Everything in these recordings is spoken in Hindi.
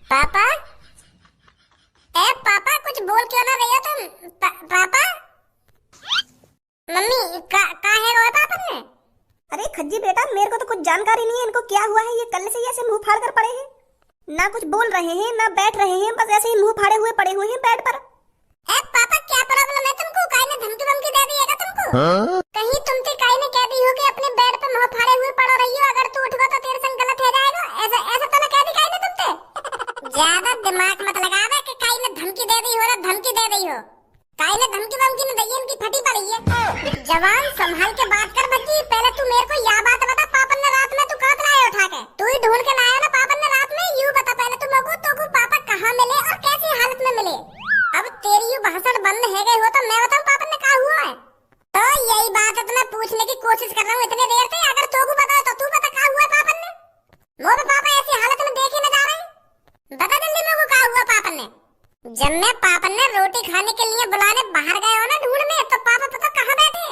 पापा, ए पापा, कुछ बोल क्यों ना रही हो तुम? पापा, मम्मी का है रोए पापा ने? अरे खज्जी बेटा, मेरे को तो कुछ जानकारी नहीं है इनको क्या हुआ है। ये कल से ही ऐसे मुंह फाड़ कर पड़े हैं, ना कुछ बोल रहे हैं ना बैठ रहे हैं, बस ऐसे ही मुंह फाड़े हुए पड़े हुए हैं बेड पर। ए पापा, क्या प्रॉब्लम है तुमको? काई ने धमकी वमकी दे दी है क्या तुमको? कहीं तुमसे काई ने कह दी हो कि अपने बेड पे मुंह फाड़े हुए पड़ रही हो, अगर तू उठवा तो तेरे संग गलत हो जाएगा? ऐसा ऐसा तो ना कह दी काई ने तुमसे? ज्यादा दिमाग मत लगावे कि काई ने धमकी दे दी हो ना धमकी दे दी हो। काई ने धमकी वमकी ने दी है, इनकी फटी पड़ी है। जवान संभाल के बात कर बच्ची। पहले तू मेरे को यह बात बता, पापन ने रात में तू कहां से लाया उठा के? तू ही ढूंढ के लाया ना पापन ने रात में? यूं बता पहले तू मेरे को, तो पापा कहां मिले और कैसी हालत में मिले? अब तेरी यू भाषण बंद है गई हो तो मैं बताऊं पापन ने कहा हुआ है? तो यही बात है तो मैं पूछने की कोशिश कर रहा हूँ इतने देर से। अगर तू को पता है तो तू बता कहा हुआ पापन ने? मोर पापा ऐसी हालत में देखे न जा रहे, बता जल्दी मेरे को कहा हुआ पापन ने? जब मैं पापन ने रोटी खाने के लिए बुलाने बाहर गए हो ना ढूंढने, तो पापा पता कहाँ बैठे?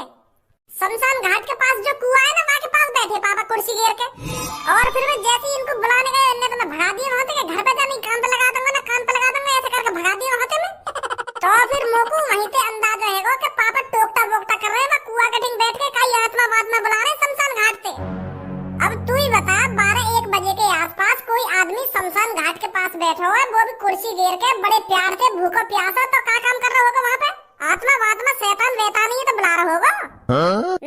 शमशान घाट के पास जो कुआं है ना वहाँ के पास बैठे पापा कुर्सी घेर के। और फिर मैं जैसे ही इनको बुलाने गए इन्हें तो मैं भगा दिया वहाँ से, घर पे जाने कान पे लगा दूंगा ना, कान पे लगा दूंगा, ऐसे करके भगा दिया वहाँ से मैं। तो फिर मोको वहीं पे अंदाज रहेगा कि पापा टोकता वोकता कर रहे हैं, कुआं के ढिंग बैठ के कई आत्मा बात में बुला रहे शमशान घाट पे। अब तू ही बता, 12-1 बजे के आसपास कोई आदमी शमशान घाट के पास बैठा हुआ है, वो भी कुर्सी घेर के बड़े प्यार से, भूखो प्यासा, तो क्या काम कर रहा होगा वहाँ पे? आत्मा बात में शैतान वैतान ही तो बुला रहा होगा।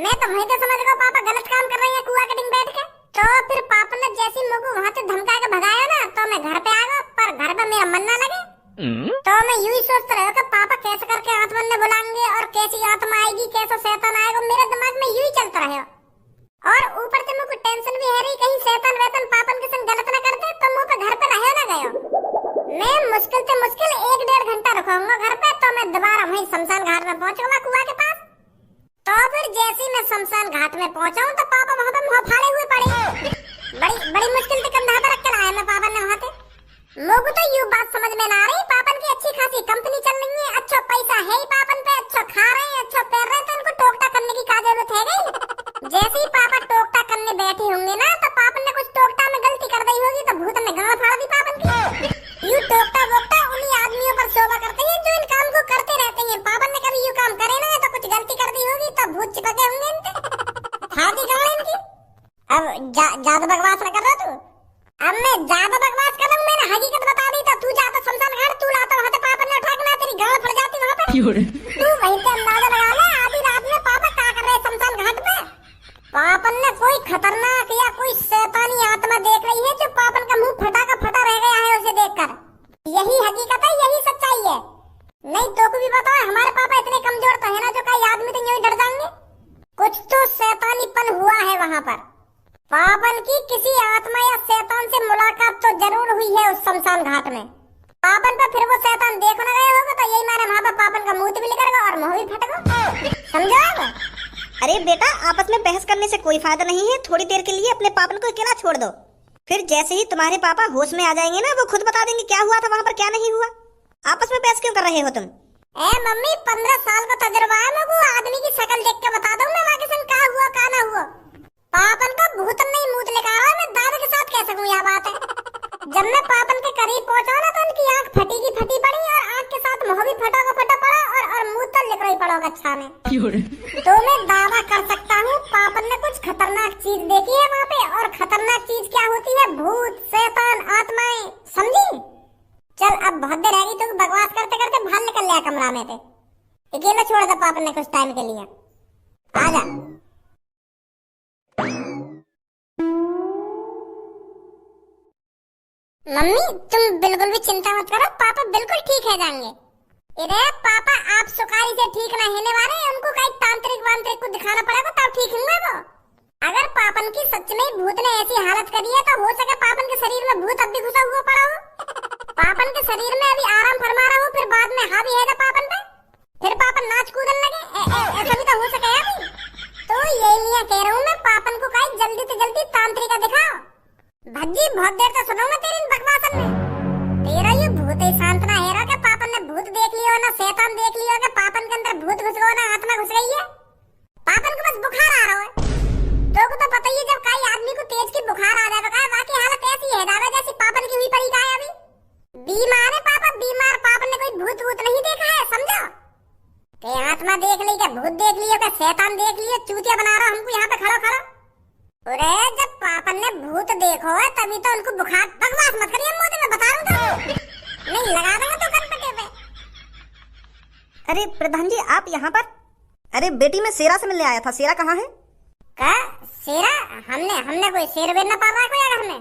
मैं तो वहीं पे समझ गया पापा गलत काम कर रहे हैं कुआं के ढिंग बैठ के। तो फिर पापा ने जैसी मुझको वहाँ से धमका के भगाया ना, तो मैं घर पे आ गया, पर घर पे मेरा मन ना लगे। तो मैं यूं ही सोचता रहा कि पापा कैसे करके आत्मा ने बुलाएंगे और कैसी आत्मा आएगी, कैसा शैतान आएगा, मेरे दिमाग में यूं ही चलता रहा। और ऊपर से मुझको टेंशन भी है रही कहीं शैतान वैतान पापन के संग गलत ना कर दे, तो मुझ पे घर पे रहे ना गयो। मैं मुश्किल से मुश्किल 1-1.5 घंटा रुकूंगा घर पे, तो मैं दोबारा वहीं शमशान घाट में पहुंचूंगा कुआं के पास। तो फिर जैसे ही मैं शमशान घाट में पहुंचा हूं तो पापा वहां पे मुंह फाड़े हुए पड़े। बड़ी मुश्किल से कंधा पे रख के लाया मैं पापा ने वहां से। मुझको तो यूं बात समझ में ना आ रही, पापन की अच्छी खासी कंपनी चल रही है, अच्छा पैसा है ही पापन पे, अच्छा खा रहे हैं, अच्छा पहन रहे हैं, तो इनको टोकटा करने की क्या जरूरत है गई? जैसे ही पापा टोकटा करने बैठे होंगे ना, तो पापन ने कुछ टोकटा में गलती कर दी होगी, तो भूत ने गांव फाड़ दी पापन की। यूं टोकटा वोकटा उन्हीं आदमियों पर शोभा करते हैं जो इन काम को करते रहते हैं। पापन ने कभी यूं काम करे ना तो कुछ गलती कर दी होगी, तो भूत चिपके होंगे इनके। खाती गांव इनकी। अब ज्यादा बकवास न कर रहा तू? अब मैं ज्यादा बकवास कर रहा हूँ, मैंने हकीकत बता दी, तो तू जाता शमशान घाट, तू लाता वहाँ से पापन ने उठा के ना तेरी गांव फट जाती वहाँ पे। तू वहीं पे अंदाजा लगा ले आधी रात में पापा क्या कर रहे हैं शमशान घाट पे। पापन ने कोई खतरनाक या कोई शैतानी आत्मा देख रही है जो पापन का मुंह फटा का फटा रह गया है उसे देखकर। यही हकीकत है, यही सच्चाई है। नहीं तो को भी बताओ, हमारे पापा इतने कमजोर तो है ना जो कई आदमी तो यूं ही डर जाएंगे। कुछ तो शैतानीपन हुआ है वहाँ पर। पापन की किसी आत्मा या शैतान से मुलाकात तो जरूर हुई है उस शमशान घाट में। पापन पे फिर वो शैतान देख न गए होगा, तो यही माने वहाँ पर पापन का मुंह भी निकल गया और मुंह भी फट गया। समझो आप? अरे बेटा, आपस में बहस करने से कोई फायदा नहीं है, थोड़ी देर के लिए अपने पापन को अकेला छोड़ दो। फिर जैसे ही तुम्हारे पापा होश में आ जाएंगे ना, वो खुद बता देंगे क्या हुआ था वहाँ पर क्या नहीं हुआ। आपस में बहस क्यों कर रहे हो तुम? ए मम्मी, 15 साल का तजुर्बा है मुझको, आदमी की शक्ल देख के बता दूं मैं वहाँ के संग क्या हुआ क्या ना हुआ। पापन का भूत नहीं मूत लेकर आ रहा, मैं दावे के साथ कह सकूं यह बात है। जब मैं पापन के करीब पहुंचा ना, तो उनकी आंख फटी की फटी पड़ी और आंख के साथ मुंह भी फटा का फटा पड़ा और मुंह तो लिख रही पड़ा अच्छा में। तो मैं दावा कर सकता हूँ पापन ने कुछ खतरनाक चीज देखी है वहाँ पे, और खतरनाक चीज क्या होती है? भूत, शैतान, आत्माएं। समझी? चल अब बहुत देर रहेगी, तो बकवास करते करते बाहर निकल लिया कमरा में पे। अकेला छोड़ दे पापन ने कुछ टाइम के लिए। आजा। मम्मी, तुम बिल्कुल भी चिंता मत करो, पापा बिल्कुल ठीक है जाएंगे। इधर पापा आप सुकारी से ठीक ना होने वाले, उनको कहीं तांत्रिक वांत्रिक को दिखाना पड़ेगा तब ठीक होंगे वो। अगर पापन की सच में भूत ने ऐसी हालत करी है, तो हो सके पापन के शरीर में भूत अब भी घुसा हुआ पड़ा हो। पापन के शरीर में अभी आराम फरमा रहा हो, फिर बाद में हावी है पापन पे, फिर पापन नाच कूदन लगे, ऐसा भी तो हो सके अभी। तो यही लिए कह रहा हूँ मैं, पापन को कहीं जल्दी से जल्दी तांत्रिका दिखाओ। भज्जी बहुत देर से सुनूंगा तेरी इन बकवासन में। तेरा ये भूत ही शांत ना है रहा कि पापन ने भूत देख लिया ना शैतान देख लिया कि पापन के अंदर भूत घुस गया ना आत्मा घुस गई है। पापन को बस बुखार आ रहा है। तो को तो पता ही है, जब कई बुखार आ जाएगा। बाकी हालत ऐसी है दादा जैसी पापन की हुई पड़ी का है अभी। बीमार है पापा, बीमार। पापन ने कोई भूत भूत नहीं देखा है, समझो। के आत्मा देख ली, क्या भूत देख लियो, क्या शैतान देख लियो, चूतिया बना रहा हमको यहाँ पे खड़ो खड़ो। अरे जब पापन ने भूत देखो है तभी तो उनको बुखार। बकवास मत करिए, मुझे मैं बता रहा हूँ नहीं लगा देंगे तो कनपटे पे। अरे प्रधान जी आप यहाँ पर? अरे बेटी मैं शेरा से मिलने आया था। शेरा कहाँ है? का शेरा? हमने कोई शेर वेर न पाला कोई घर में।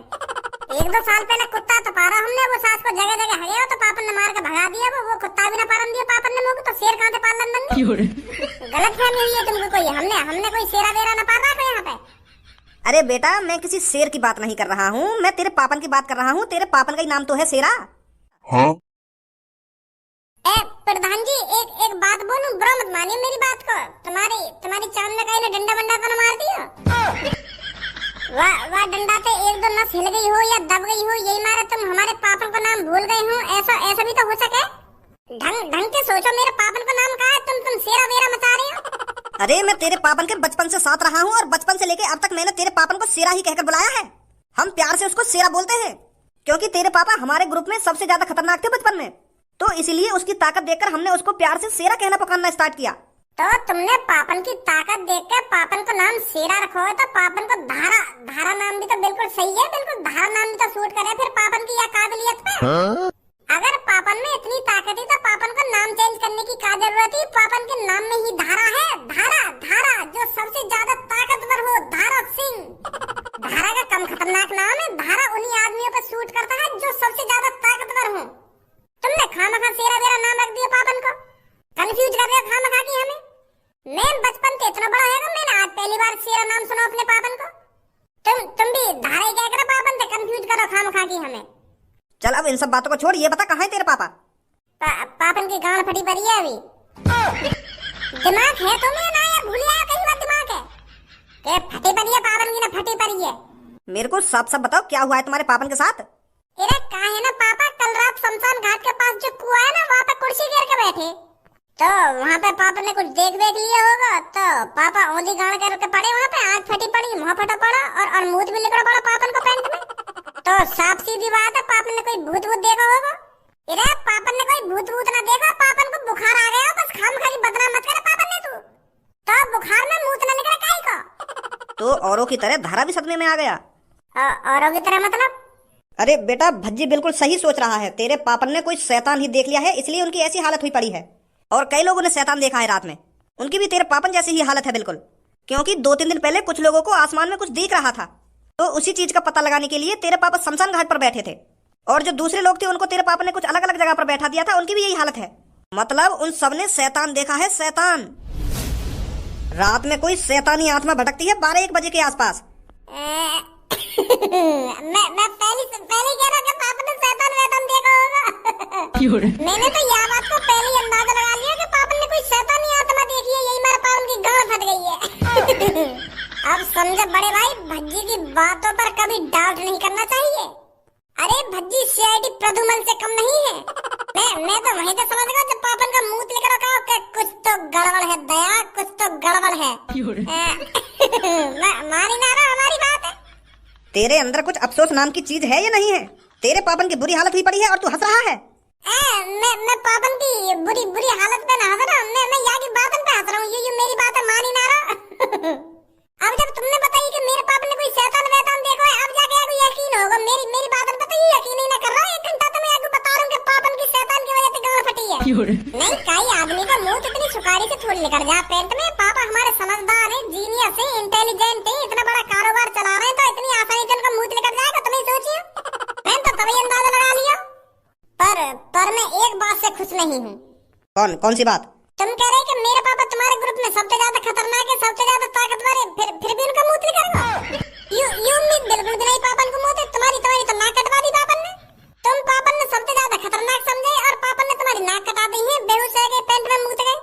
1-2 साल पहले कुत्ता तो पारा हमने, वो सास को जगह जगह हगया तो पापन ने मार के भगा दिया। वो कुत्ता भी न पालन दिया पापन ने मुझको, तो शेर कहाँ से पाल लंदन। गलत फहमी हुई है तुमको कोई। हमने कोई शेरा वेरा न पाला कोई यहाँ पे। अरे बेटा मैं किसी शेर की बात नहीं कर रहा हूँ, मैं तेरे पापन की बात कर रहा हूँ। तेरे पापन का ही नाम तो है शेरा। हाँ? प्रधान जी एक बात बोलूं, बुरा मत मानिए मेरी बात को। तुम्हारी चांद में कहीं ने डंडा बंडा तो न मार दिया? वाह डंडा से 1-2 नस हिल गई हो या दब गई हो, यही मारे तुम हमारे पापन को नाम भूल गए हो। ऐसा भी तो हो सके। ढंग से सोचो, मेरे पापन को नाम कहा है, तुम शेरा वेरा मचा रही हो। अरे मैं तेरे पापन के बचपन से साथ रहा हूँ और बचपन से लेके अब तक मैंने तेरे पापन को शेरा ही कहकर बुलाया है। हम प्यार से उसको शेरा बोलते हैं क्योंकि तेरे पापा हमारे ग्रुप में सबसे ज्यादा खतरनाक थे बचपन में, तो इसीलिए उसकी ताकत देखकर हमने उसको प्यार से शेरा कहना पुकारना स्टार्ट किया। तो तुमने पापन की ताकत देखकर पापन को नाम शेरा रखो है, तो पापन को धारा नाम भी तो बिल्कुल सही है। बिल्कुल धारा नाम भी तो सूट करे फिर पापन की या काबिलियत पे। हाँ? अगर पापन में इतनी ताकत ही तो पापन को नाम चेंज करने की क्या जरूरत है। पापन के नाम में ही धारा है। धारा जो सबसे ज्यादा ताकतवर हो, धारा सिंह। धारा का कम खतरनाक नाम है। धारा उन्हीं आदमियों पर सूट करता है जो सबसे ज्यादा ताकतवर हो। तुमने खामखा शेरा वेरा नाम रख दिया पापन को, कंफ्यूज कर रहे हो खामखा की हमें। मैं बचपन से इतना बड़ा है ना, मैंने आज पहली बार शेरा नाम सुना अपने पापन को। तुम भी धारा ही क्या करो पापन से कंफ्यूज करो खामखा की हमें। चल अब इन सब बातों को छोड़, ये बता कहाँ है तेरे पापा? पापन की गांड फटी पड़ी है अभी। दिमाग है तुम्हें ना या भूल आया कहीं बात दिमाग है? के फटी पड़ी है पापन की ना फटी पड़ी है? मेरे को सब बताओ क्या हुआ है तुम्हारे पापन के साथ? अरे कहा है ना पापा, कल रात शमशान घाट के पास जो कुआं है ना वहाँ पे कुर्सी घेर के बैठे, तो वहाँ पे पापा ने कुछ देख लिया होगा, तो पापा औंधी गाड़ करके पड़े वहाँ पे। आँख फटी पड़ी, मुँह फटा पड़ा और मुंह भी निकला पड़ा पापन को पैंट में। तो साफ सीधी बात है पापन ने कोई भूत देखा होगा। अरे पापन ने कोई भूत ना देखा, पापन को बुखार आ गया बस। खाली बदनाम मत कर पापन ने तू तो। बुखार में मुँह न निकला काई को? तो औरों की तरह धारा भी सदमे में आ गया। औरों की तरह मतलब? अरे बेटा भज्जी बिल्कुल सही सोच रहा है। तेरे पापन ने कोई शैतान ही देख लिया है, इसलिए उनकी ऐसी हालत हुई पड़ी है। और कई लोगों ने शैतान देखा है रात में, उनकी भी तेरे पापन जैसी ही हालत है बिल्कुल। क्योंकि 2-3 दिन पहले कुछ लोगों को आसमान में कुछ दिख रहा था, तो उसी चीज का पता लगाने के लिए तेरे पापा शमशान घाट पर बैठे थे। और जो दूसरे लोग थे उनको तेरे पापा ने कुछ अलग अलग जगह पर बैठा दिया था, उनकी भी यही हालत है। मतलब उन सब ने शैतान देखा है, शैतान। रात में कोई शैतानी आत्मा भटकती है 12-1 बजे के आसपास। मैं पहले कह रहा कि पापा ने शैतान वैतान देखा होगा। मैंने तो यह बात को पहले ही अंदाजा लगा लिया कि पापा ने कोई शैतानी आत्मा देखी है, यही मेरे पापा की गांड फट गई है। अब समझो बड़े भाई, भज्जी की बातों पर कभी डाउट नहीं करना चाहिए। अरे भज्जी सीआईडी प्रदुमन से कम नहीं है। मैं तो वहीं से समझ गया जब पापन का मुंह लेकर रखा कि कुछ तो गड़बड़ है दया, कुछ तो गड़बड़ है। मानी ना हमारी बात है। तेरे अंदर कुछ अफसोस नाम की चीज है या नहीं है? तेरे पापन की बुरी हालत हुई पड़ी है और तू हंस रहा है। मैं पापन की बुरी हालत पे ना हंस रहा हूँ, मैं यहाँ की बातन पे हंस रहा हूँ। ये मेरी बात है, मानी ना रहा। अब जब तुमने बताई कि मेरे पापा ने कोई शैतान वैतान देखा है, अब जाके आपको यकीन होगा। मेरी बातन पे तो ये यकीन ही ना कर रहा। 1 घंटा तो मैं आपको बता रहा हूँ कि पापन की शैतान की वजह से गांड फटी है। नहीं कई आदमी का मुंह तो इतनी सुखाड़ी से थोड़ी निकल जा पेट में। पापा हमारे समझदार है, जीनियस है, इंटेलिजेंट है, इतना बड़ा कारोबार चला रहे हैं, तो इतनी आसानी से उनका मुंह निकल जाएगा तुम्हें सोचिए। मैं तो तभी अंदाजा लगा लिया। पर मैं एक बात से खुश नहीं हूँ। कौन सी बात? तुम कह रहे कि मेरे पापा तुम्हारे ग्रुप में सबसे ज्यादा खतरनाक है, सबसे ज्यादा ताकतवर है, फिर भी उनका मुंह करेगा। यू उम्मीद बिल्कुल भी नहीं पापन को मुंह तुम्हारी तो नाक कटवा दी पापन ने। तुम पापन ने सबसे ज्यादा खतरनाक समझे और पापन ने तुम्हारी नाक कटा दी है, बेहोश रह गए, पेंट में मुंह गए।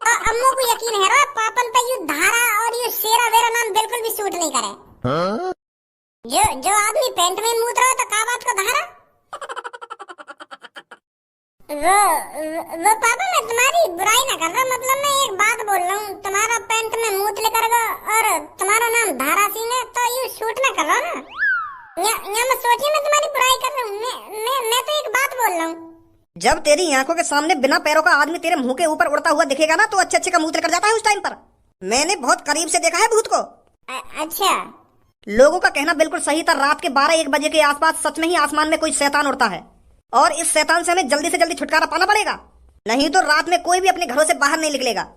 और अम्मू को यकीन है पापन पे यू धारा और ये शेरा वेरा नाम बिल्कुल भी सूट नहीं करे। हाँ? जो आदमी पेंट में मुंह रहा तो का बात को धारा। वो पापा मैं तुम्हारी बुराई ना कर रहा, मतलब मैं एक बात बोल रहा हूँ। तुम्हारा पेंट में मूत लेकर और तुम्हारा नाम धारा सिंह है, तो यू शूट ना कर रहा ना। मैं सोची मैं तुम्हारी बुराई कर रहा हूँ। मैं तो एक बात बोल रहा हूँ। जब तेरी आंखों के सामने बिना पैरों का आदमी तेरे मुंह के ऊपर उड़ता हुआ दिखेगा ना, तो अच्छे अच्छे का मुंह लेकर जाता है उस टाइम पर। मैंने बहुत करीब से देखा है भूत को। अच्छा। लोगों का कहना बिल्कुल सही था। रात के 12-1 बजे के आसपास सच में ही आसमान में कोई शैतान उड़ता है, और इस शैतान से हमें जल्दी से जल्दी छुटकारा पाना पड़ेगा, नहीं तो रात में कोई भी अपने घरों से बाहर नहीं निकलेगा।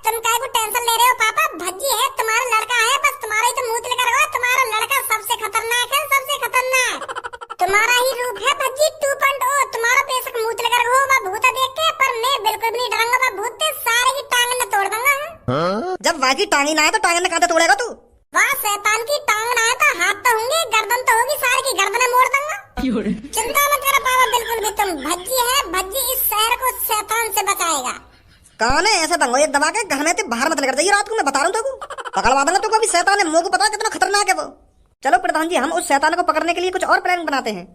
तुम काय को टेंशन ले रहे हो पापा? भज्जी है, तुम्हारा लड़का है, बस तुम्हारा ही तो मुंह लेकर गया। तुम्हारा लड़का सबसे खतरनाक है, सबसे खतरनाक। तुम्हारा ही रूप है भज्जी 2.0। तुम्हारा बेशक मुंह लेकर हो वह भूत देख के, पर मैं बिल्कुल भी नहीं डरूंगा। वह भूत के सारे की टांग न तोड़ दूंगा। जब वाकी टांगी ना है तो टांग ने कहां तोड़ेगा तू? वह शैतान की टांग ना है तो हाथ तो होंगे, गर्दन तो होगी, सारे की गर्दनें मोड़ दूंगा। चिंता मत करो पापा, बिल्कुल भी। तुम भज्जी है, भज्जी इस शहर को शैतान से बचाएगा। कौन है ऐसा दंगो एक दबा के घर में ते बाहर मत लेकर जाइए रात को। मैं बता रहा हूँ पकड़वा देना तो कभी। शैतान है, मुंह को पता कितना खतरनाक है वो। चलो प्रधान जी, हम उस शैतान को पकड़ने के लिए कुछ और प्लान बनाते हैं।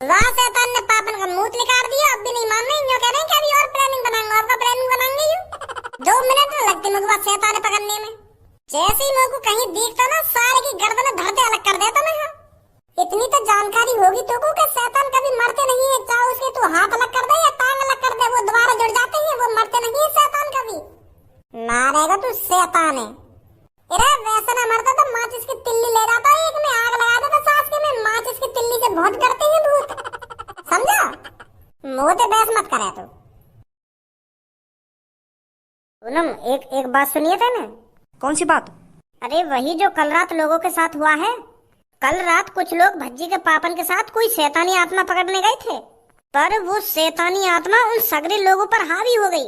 वाह, शैतान ने पापन का मुंह निकाल दिया। अब भी नहीं मान रहे, यूं कह रहे हैं कि अभी और प्लानिंग बनाएंगे। आपका प्लानिंग बनाएंगे यूं 2 मिनट लगते मुझे बात शैतान पकड़ने में। जैसे ही मुझे कहीं दिखता ना, सारे की गर्दन धरते अलग कर देता मैं। इतनी तो जानकारी होगी तो को कि शैतान कभी मरते नहीं है। चाहे उसके तू हाथ अलग कर दे या टांग अलग कर दे, वो दोबारा जुड़ जाते हैं। वो मरते नहीं है शैतान कभी। मारेगा तू शैतान है। अरे वैसा ना मरता तो माचिस की तिल्ली ले जाता, एक में आग लगा देता सास के में। माचिस की तिल्ली से बहुत डरते हैं भूत, समझा? मुंह पे बहस मत करे तू। पूनम, एक बात सुनिए थे ना। कौन सी बात? अरे वही जो कल रात लोगों के साथ हुआ है। कल रात कुछ लोग भज्जी के पापन के साथ कोई शैतानी आत्मा पकड़ने गए थे, पर वो शैतानी आत्मा उन सगरे लोगों पर हावी हो गई।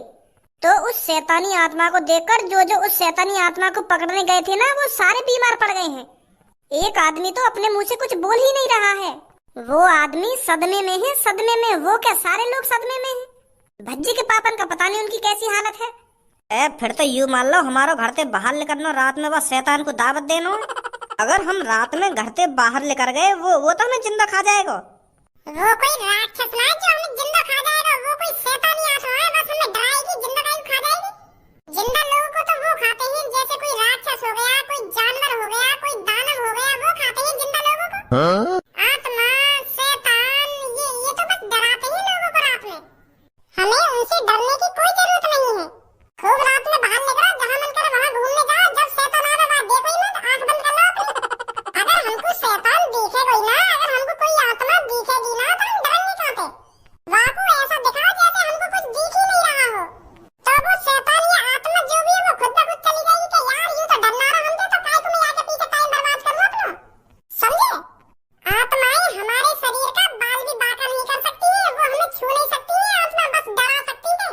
तो उस शैतानी आत्मा को देखकर जो उस शैतानी आत्मा को पकड़ने गए थे ना, वो सारे बीमार पड़ गए हैं। एक आदमी तो अपने मुंह से कुछ बोल ही नहीं रहा है। वो आदमी सदमे में है, सदमे में। वो क्या, सारे लोग सदमे में हैं। भज्जी के पापन का पता नहीं उनकी कैसी हालत है। फिर तो यूं मान लो हमारो घर से बाहर लेकर रात में बस शैतान को दावत देनो। अगर हम रात में घर से बाहर लेकर गए, वो तो हमें जिंदा खा जाएगा। वो कोई राक्षस ना जो हमें जिंदा खा जाएगा। वो कोई शैतानी आत्मा है, बस हमें डराएगी, जिंदा नहीं खा जाएगी। जिंदा लोगों को तो वो खाते हैं, जैसे कोई राक्षस हो गया, कोई जानवर हो गया, कोई दानव हो गया, वो खाते हैं जिंदा लोगों को। आत्मा, शैतान, ये तो बस डराते हैं लोगों को रात में। हमें उनसे डरने की कोई जरूरत नहीं है। खूब रात में बाहर निकलो, जहाँ मन करे वहाँ घूमने जाओ। जब शैतान आवे वहाँ देखो ही मत, आंख बंद कर लो अपनी। अगर हमको शैतान दिखेगा ही ना, अगर हमको कोई आत्मा दिखेगी ना, तो हम डरेंगे कहाँ पे? वहाँ को ऐसा दिखाओ जैसे हमको कुछ दिख ही नहीं रहा हो। तो वो शैतान या आत्मा जो भी है, वो खुद ब खुद चली जाएगी कि यार यूं तो डरना रहा हमसे, तो काय को मैं आगे पीछे टाइम बर्बाद कर लो अपना। समझे? आत्माएं हमारे शरीर का बाल भी बांका नहीं कर सकती है। वो हमें छू नहीं सकती है, आत्मा बस डरा सकती है।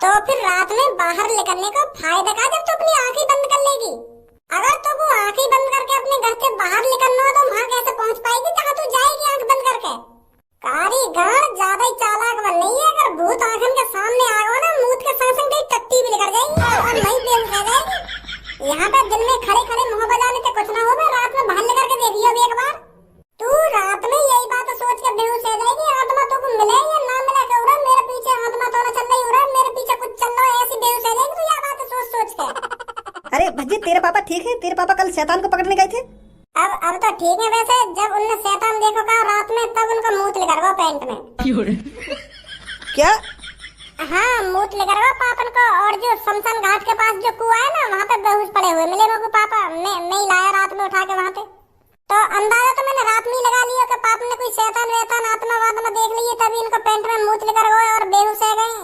तो फिर रात में बाहर निकलने का फायदा क्या, जब तू अपनी आंखें बंद कर लेगी? अगर तो वो आंखें बंद करके अपने घर से बाहर निकलना हो, तो वहाँ कैसे पहुँच पाएगी जहाँ तू जाएगी आंख बंद करके? कारीगर ज्यादा ही चालाक बन रही है। अगर भूत आंखन के सामने आ गया ना, मूत के संग संग तेरी टट्टी भी निकल जाएगी और नहीं बेहोश हो जाएगी। यहाँ पे दिन में खड़े खड़े मुँह बजाने से कुछ ना हो, रात में बाहर निकल के देखियो अभी एक बार। तू रात में यही बात सोच के बेहोश हो जाएगी। आत्मा तो को मिले या ना मिले, क्या मेरे पीछे आत्मा तो न चल रही हो, मेरे पीछे कुछ चल रहा है, ऐसी बेहोश हो जाएगी तू यह बात सोच सोच के। अरे भज्जी, तेरे पापा ठीक है? तेरे पापा कल शैतान को पकड़ने गए थे। अब तो ठीक है। वैसे जब उनने शैतान देखो का रात में, तब उनका मुंह लेकर गया पैंट में। क्या? हाँ, मुंह लेकर गया पापन को। और जो शमशान घाट के पास जो कुआं है ना, वहाँ पे बेहोश पड़े हुए मिले मेरे को पापा। मैं ही लाया रात में उठा के वहाँ पे। तो अंदाजा तो मैंने रात में ही लगा लिया कि पाप ने कोई शैतान वैतान आत्मा वात्मा देख ली, तभी इनको पेंट में मुंह लेकर गए और बेहोश हो गए।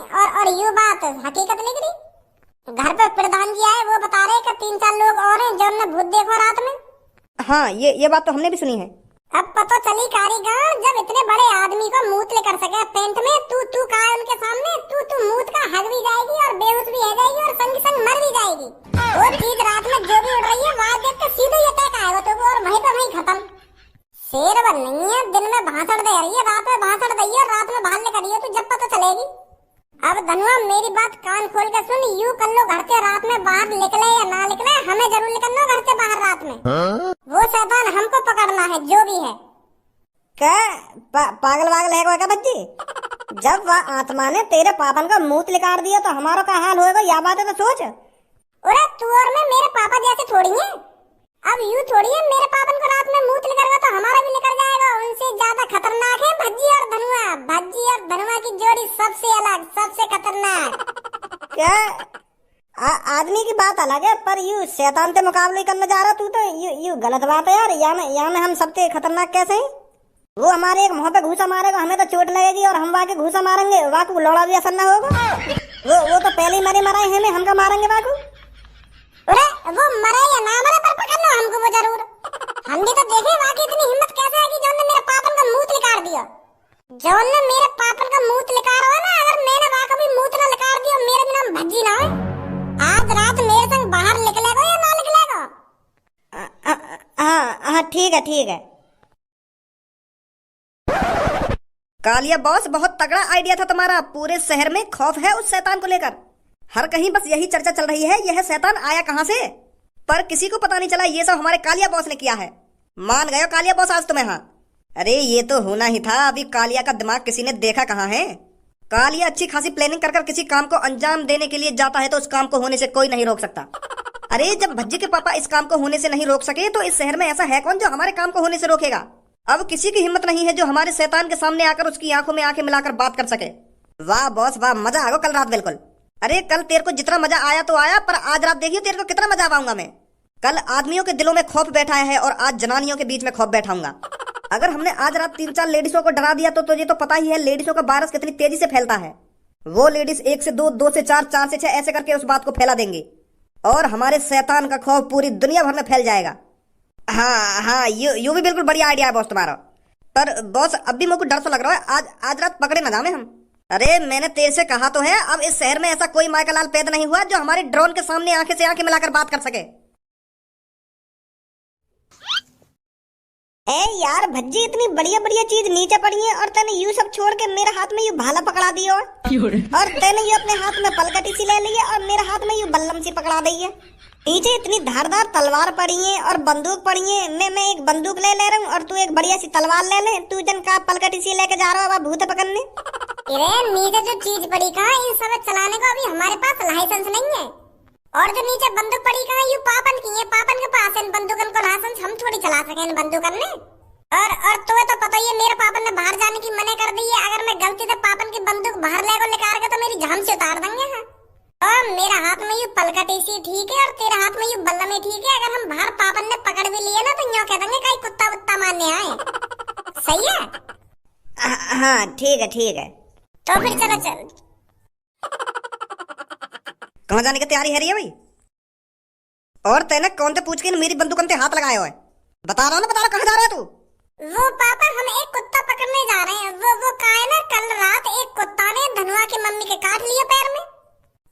और ये बात हकीकत निकली। घर पे प्रधान जी आए, वो बता रहे कि 3-4 लोग और हैं जो हमने भूत देखा रात में। हाँ, ये बात तो हमने भी सुनी है। अब पता चली कारीगर, जब इतने बड़े आदमी को मूत लेकर सके पेंट में, तू कहा उनके सामने, तू मूत का हक भी जाएगी और बेहोश भी हो जाएगी और संग संग मर भी जाएगी। वो चीज रात में जो भी उड़ रही है, वहाँ देख के सीधे ये तय आएगा तो, और वहीं पे वहीं खत्म। शेर बन नहीं है, दिन में भाषण दे रही है, रात में भाषण दी और रात में बाहर निकली है, तो जब पता चलेगी। अब धनुआ मेरी बात कान खोल के सुन। यूं कर लो, घर से रात में बाहर निकले या ना निकले, हमें जरूर निकलना घर से बाहर रात में। वो शैतान हमको पकड़ना है जो भी है। क्या पागल वागल है क्या बच्ची? जब वह आत्मा ने तेरे पापन का मुंह निकाल दिया तो हमारा क्या हाल होगा, यह बात है तो सोच। अरे तू और मैं मेरे पापा जैसे थोड़ी हैं। अब यूं थोड़ी है मेरे पापन को रात में मूत निकलेगा तो हमारा भी निकल जाएगा। उनसे ज्यादा खतरनाक है भज्जी और धनुआ। भज्जी और धनुआ की जोड़ी सबसे अलग, सबसे खतरनाक। क्या आदमी की बात अलग है, पर यू शैतान से मुकाबले करने जा रहा तू तो यू गलत बात है यार। यहाँ में हम सबसे खतरनाक कैसे हैं? वो हमारे एक मुंह पे घूसा मारेगा, हमें तो चोट लगेगी, और हम वाके घूसा मारेंगे, वाकू लौड़ा भी असर ना होगा। वो तो पहले ही मरे मराए हमें, हमका मारेंगे वाकू। अरे वो मरे या ना मरे पर पकड़ लो हमको वो जरूर। हम भी तो देखे वाकई इतनी हिम्मत कैसे है कि जौन ने मेरे पापन का मूत लिकार दिया। जौन ने मेरे पापन का मूत लिकार हो ना, अगर मैंने वाका भी मूत ना लिकार दिया मेरे भी नाम भज्जी ना है। आज रात मेरे संग बाहर निकलेगा या ना निकलेगा? हाँ ठीक है ठीक है। कालिया बॉस, बहुत तगड़ा आइडिया था तुम्हारा। पूरे शहर में खौफ है उस शैतान को लेकर। हर कहीं बस यही चर्चा चल रही है, यह शैतान आया कहां से, पर किसी को पता नहीं चला ये सब हमारे कालिया बॉस ने किया है। मान गए कालिया बॉस आज तुम्हें। हाँ अरे ये तो होना ही था। अभी कालिया का दिमाग किसी ने देखा कहाँ है। कालिया अच्छी खासी प्लानिंग कर किसी काम को अंजाम देने के लिए जाता है तो उस काम को होने से कोई नहीं रोक सकता। अरे जब भज्जी के पापा इस काम को होने से नहीं रोक सके तो इस शहर में ऐसा है कौन जो हमारे काम को होने से रोकेगा। अब किसी की हिम्मत नहीं है जो हमारे शैतान के सामने आकर उसकी आंखों में आंखें मिलाकर बात कर सके। वाह बॉस वाह, मजा आ गया कल रात बिल्कुल। अरे कल तेरे को जितना मजा आया तो आया, पर आज रात देखियो तेरे को कितना मजा आऊंगा मैं। कल आदमियों के दिलों में खौफ बैठा है और आज जनानियों के बीच में खौफ बैठाऊंगा। अगर हमने आज रात 3-4 लेडीजों को डरा दिया तो तुझे तो पता ही है लेडीजों का वायरस कितनी तेजी से फैलता है। वो लेडीज 1 से 2, 2 से 4, 4 से 6 ऐसे करके उस बात को फैला देंगी और हमारे शैतान का खौफ पूरी दुनिया भर में फैल जाएगा। हाँ यू भी बिल्कुल बढ़िया आइडिया है बॉस तुम्हारा। पर बॉस अब भी मुझको डर सा लग रहा है, आज रात पकड़े ना जावे हम। अरे मैंने तेरे से कहा तो है, अब इस शहर में ऐसा कोई माइकल लाल पैदा नहीं हुआ जो हमारे ड्रोन के सामने आंखें से आंखें मिलाकर बात कर सके। ए यार भज्जी, इतनी बढ़िया बढ़िया चीज नीचे पड़ी है और तैने यू सब छोड़ के मेरे हाथ में यू भाला पकड़ा दिया और तैने यू अपने हाथ में पलकटी सी ले ली है और मेरे हाथ में यू बल्लम सी पकड़ा दी है। नीचे इतनी धारदार तलवार पड़ी है और बंदूक पड़ी है। मैं एक बंदूक ले रहा हूँ और तू एक बढ़िया सी तलवार ले ले। तू जन का पलकटी सी लेके जा रहा है भूत पकड़ने। अरे नीचे जो चीज पड़ी कहाँ, इन सब चलाने को अभी हमारे पास लाइसेंस नहीं है। और जो नीचे बंदूक पड़ी कहाँ, यू पापन की है, पापन के पास है बंदूकन को लाइसेंस। हम थोड़ी चला सके इन बंदूकन ने। और तुम्हें तो पता ही है मेरे पापन ने बाहर जाने की मना कर दी है। अगर मैं गलती से पापन की बंदूक बाहर लेकर गया तो मेरी जान से उतार देंगे। और मेरा हाथ में यू पलकटी सी ठीक है और तेरे हाथ में यू बल्लम ठीक है। अगर हम बाहर पापन ने पकड़ भी लिए ना तो यूं कह देंगे कहीं कुत्ता वुत्ता मारने आए। सही है? हाँ ठीक है। तो फिर चलो चल। कहाँ जाने की तैयारी है रही है भाई? और तेने कौन से पूछ के मेरी बंदूक पे हाथ लगाया हुआ है? बता रहा कहाँ जा रहा है तू? वो पापा हम एक कुत्ता पकड़ने जा रहे हैं। वो कहा है ना, कल रात एक कुत्ता ने धनुआ की मम्मी के काट लिया पैर में।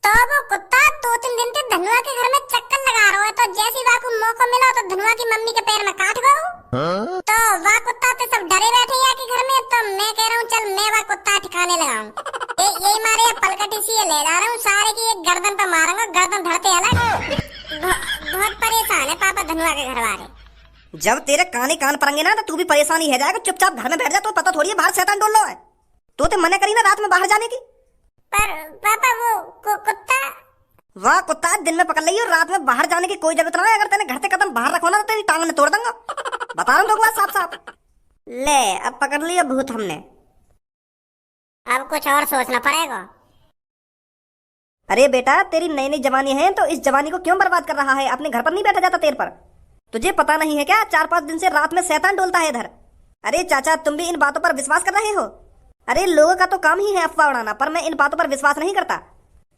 तो वो कुत्ता 2-3 दिन से धनुआ के घर में चक्कर लगा रहा है। तो जैसे वाह को मौका मिला तो धनुआ की मम्मी के पैर में काट गया। तो वाह कुत्ता तो सब डरे बैठे हैं के घर में। तो मैं कह रहा हूँ चल मैं वाह कुत्ता ठिकाने लगाऊं। यही मारे पलकटी सी ले जा रहा हूँ, सारे की एक गर्दन पे मारूंगा, गर्दन धरते अलग। बहुत परेशान है पापा धनुआ के घर वाले। जब तेरे कान पड़ेंगे ना तो तू भी परेशानी है जाएगा। चुपचाप घर में बैठ जा, तो पता थोड़ी है बाहर शैतान डोल रहा है। तो मना करी ना रात में बाहर जाने की। पर पापा वो कुत्ता, वाह कुत्ता दिन में पकड़ ली और रात में बाहर जाने की कोई जरूरत ना है। अगर तेने घर से कदम बाहर रखो ना तो तेरी टांग में तोड़ दूंगा। बता रहा हूँ साफ साफ। ले अब पकड़ लिया भूत हमने। अब कुछ और सोचना पड़ेगा। अरे बेटा तेरी नई नई जवानी है तो इस जवानी को क्यों बर्बाद कर रहा है? अपने घर पर नहीं बैठा जाता तेरे पर? तुझे पता नहीं है क्या 4-5 दिन से रात में शैतान डोलता है इधर। अरे चाचा तुम भी इन बातों पर विश्वास कर रहे हो? अरे लोगों का तो काम ही है अफवाह उड़ाना, पर मैं इन बातों पर विश्वास नहीं करता।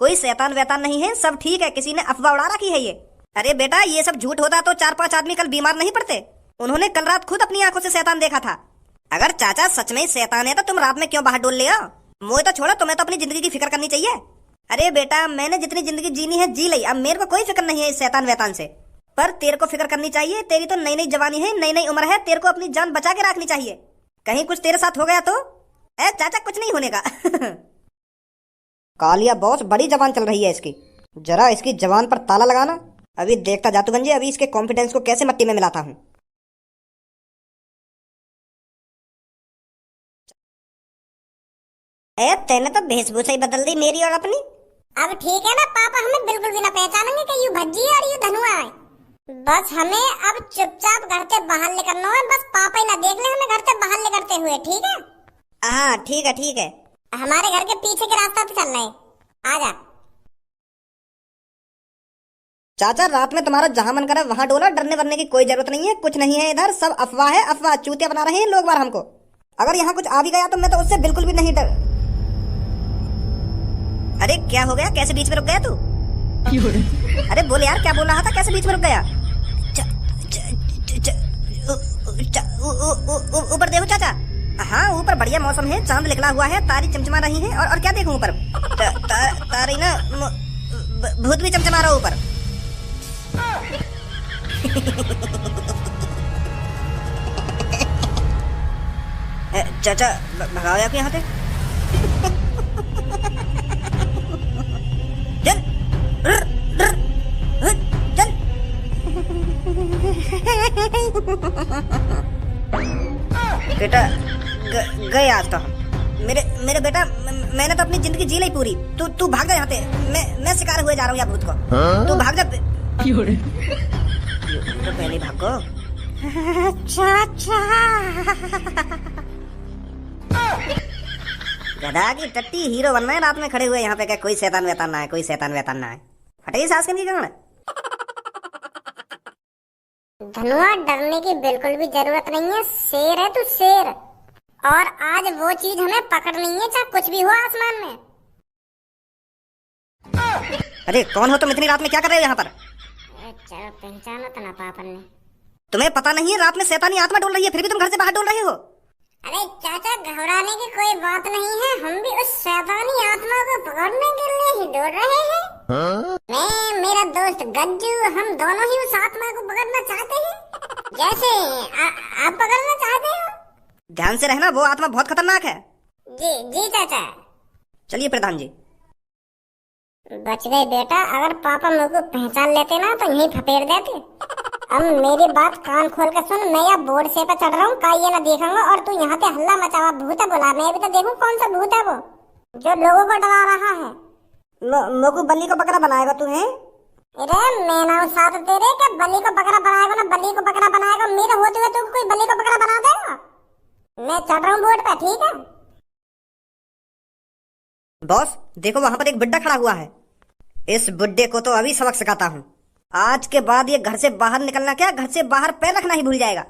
कोई शैतान वैतान नहीं है, सब ठीक है, किसी ने अफवाह उड़ा रखी है ये। अरे बेटा ये सब झूठ होता तो 4-5 आदमी कल बीमार नहीं पड़ते। उन्होंने कल रात खुद अपनी आंखों से शैतान देखा था। अगर चाचा सच में शैतान है तो तुम रात में क्यों बाहर डोल ले आओ? मुझे तो छोड़ो, तुम्हें तो अपनी जिंदगी की फिक्र करनी चाहिए। अरे बेटा मैंने जितनी जिंदगी जीनी है जी ली, अब मेरे को कोई फिक्र नहीं है इस शैतान वैतान से। पर तेरे को फिक्र करनी चाहिए, तेरी तो नई नई जवानी है, नई नई उम्र है, तेरे को अपनी जान बचा के रखनी चाहिए। कहीं कुछ तेरे साथ हो गया तो चाचा कुछ नहीं होने का। कालिया बॉस बड़ी जवान चल रही है इसकी, जरा इसकी जवान पर ताला लगाना। अभी देखता जातू गंजे, अभी इसके कॉन्फिडेंस को कैसे मट्टी में मिलाता हूँ। तेने तो वेशभूषा ही बदल दी मेरी और अपनी। अब ठीक है ना पापा, हमें बिल्कुल भी ना पहचानेंगे कि यू भज्जी और यू धनुआ है। बस हमें अब चुपचाप घर से बाहर निकलना है, बस पापा ही ना देख ले हमें घर से बाहर निकलते हुए, ठीक है? हाँ ठीक है ठीक है। हमारे घर के पीछे के रास्ता पे चलना है, आजा। चाचा रात में तुम्हारा जहां मन करे वहां डोला, डरने वरने की कोई जरूरत नहीं है, कुछ नहीं है इधर, सब अफवाह है, अफवाह। चूतिया बना रहे हैं लोग बार हमको। अगर यहाँ कुछ आ भी गया तो मैं तो उससे बिल्कुल भी नहीं डर। अरे क्या हो गया, कैसे बीच में रुक गया तू? अरे बोल यार, क्या बोल रहा था, कैसे बीच में रुक गया? ऊपर देखो चाचा। हाँ ऊपर बढ़िया मौसम है, चांद निकला हुआ है, तारी चमचमा रही है, और क्या देखूं ऊपर? तारी ना, भूत भी चमचमा रहा ऊपर। चाचा भगाओ यार यहाँ से। चल चल। बेटा गए आज तो हम। मेरे बेटा, मैंने तो अपनी जिंदगी जी ली पूरी। तू भाग जा यहाँ से। मैं शिकार हुए जा रहा हूँ या भूत को। तू भाग जा। तो पहले भागो। गधा की टट्टी, हीरो बनना है रात में खड़े हुए यहाँ पे। क्या कोई शैतान वैतान ना है, कोई शैतान वैतान ना है। हटाइए सास के नीचे। धनुआ डरने की बिल्कुल भी जरूरत नहीं है, शेर है तू शेर। और आज वो चीज हमें पकड़नी है, चाहे कुछ भी हो आसमान में। अरे कौन हो तुम, इतनी रात में क्या कर रहे हो यहाँ पर? चलो पहचाना तो ना पापा ने। तुम्हें पता नहीं है रात में शैतानी आत्मा डोल रही है, फिर भी तुम घर से बाहर डोल रहे हो? अरे चाचा घबराने की कोई बात नहीं है, हम भी उस शैतानी आत्मा को पकड़ने के लिए ही दौड़ रहे हैं। मैं मेरा दोस्त गज्जू, हम दोनों ही उस आत्मा को पकड़ना चाहते हैं, जैसे आप पकड़ना चाहते हो। ध्यान से रहना, वो आत्मा बहुत खतरनाक है। जी जी चाचा। चलिए प्रधान जी। बच गए बेटा, अगर पापा मुझको पहचान लेते ना तो यहीं फपेड़ देते। अब मेरी बात कान खोल कर सुन, मैं यहाँ बोर्ड से पे चढ़ रहा हूँ, का ये ना देखूंगा, और तू यहाँ पे हल्ला मचावा। भूत है बोला, मैं भी तो देखूं कौन सा भूत है वो जो लोगों को डरा रहा है। मोको बल्ली को बकरा बनाएगा तू है? अरे मैं ना साथ तेरे क्या बल्ली को बकरा बनाएगा ना, बल्ली को बकरा बनाएगा। मेरे होते हुए तू कोई बल्ली को बकरा बना देगा? मैं चढ़ रहा हूँ बोर्ड पे, ठीक है? बॉस देखो वहां पर एक बुड्ढा खड़ा हुआ है। इस बुड्ढे को तो अभी सबक सिखाता हूँ। आज के बाद ये घर से बाहर निकलना क्या, घर से बाहर पैर रखना ही भूल जाएगा।